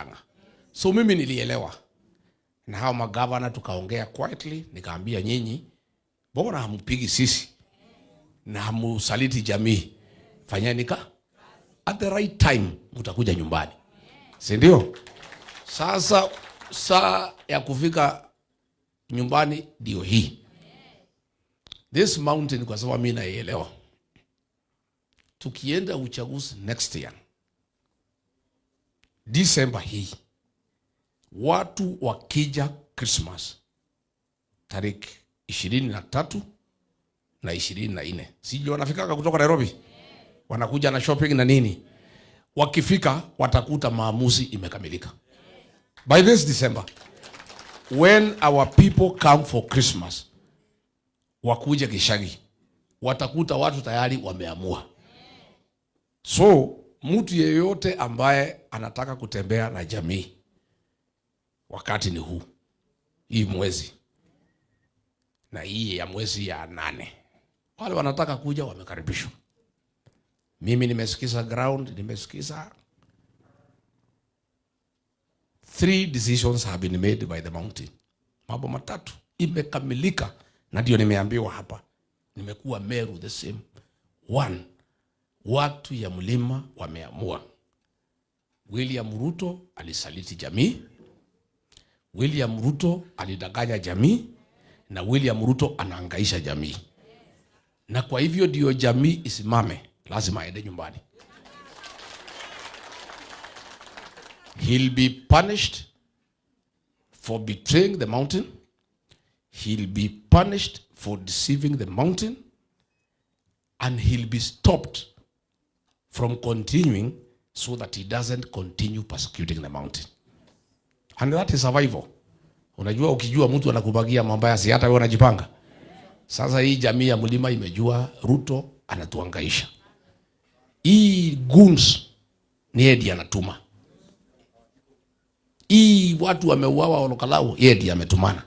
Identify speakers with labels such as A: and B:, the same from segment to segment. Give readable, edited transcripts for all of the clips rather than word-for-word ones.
A: Murang'a. So mimi nilielewa. Na hao magavana tukaongea quietly, nikaambia nyinyi, mbona hampigi sisi na hamusaliti jamii? Fanyeni at the right time mtakuja nyumbani. Si ndio? Sasa saa ya kufika nyumbani ndio hii. This mountain, kwa sababu mimi naielewa, tukienda uchaguzi next year December hii, watu wakija Christmas tariki 23 na 24, sijui wanafika kutoka Nairobi, wanakuja na shopping na nini, wakifika watakuta maamuzi imekamilika. By this December, when our people come for Christmas, wakuje Gishagi, watakuta watu tayari wameamua. So mtu yeyote ambaye anataka kutembea na jamii, wakati ni huu, hii mwezi na hii ya mwezi ya 8, wale wanataka kuja wamekaribishwa. Mimi nimesikiza ground, nimesikiza 3 decisions have been made by the mountain. Mambo 3 imekamilika, na ndio nimeambiwa hapa. Nimekuwa Meru the same. 1, watu ya mlima wameamua. William Ruto alisaliti jamii, William Ruto alidanganya jamii, na William Ruto anahangaisha jamii. Na kwa hivyo ndio jamii isimame, lazima aende nyumbani. He'll be punished for betraying the mountain. He'll be punished for deceiving the mountain. And he'll be stopped from continuing so that he doesn't continue persecuting the mountain. And that is survival. Unajua, ukijua mtu anakubagia mambaya, si hata wewe unajipanga. Sasa hii jamii ya mlima imejua Ruto anatuhangaisha. Hii goons ni Edi anatuma. Hii watu wameuawa Olokalao, Edi ametumana.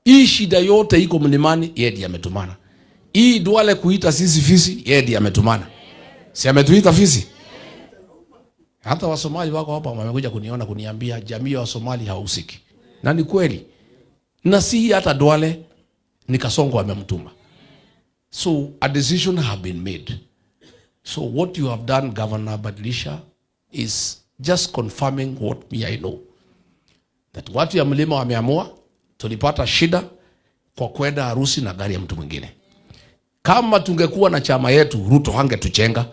A: Hii shida yote iko mlimani, Edi ametumana. Hii Duale kuita sisi fisi, Edi ametumana. Si ametuita fisi? Hata Wasomali wako hapa wamekuja kuniona kuniambia jamii ya Wasomali hausiki. Na ni kweli. Na si hata Duale ni Kasongo amemtuma. So a decision have been made. So what you have done, Governor Badilisha, is just confirming what me I know. That watu ya mlima wameamua, tulipata shida kwa kwenda harusi na gari ya mtu mwingine. Kama tungekuwa na chama yetu, Ruto hangetuchenga.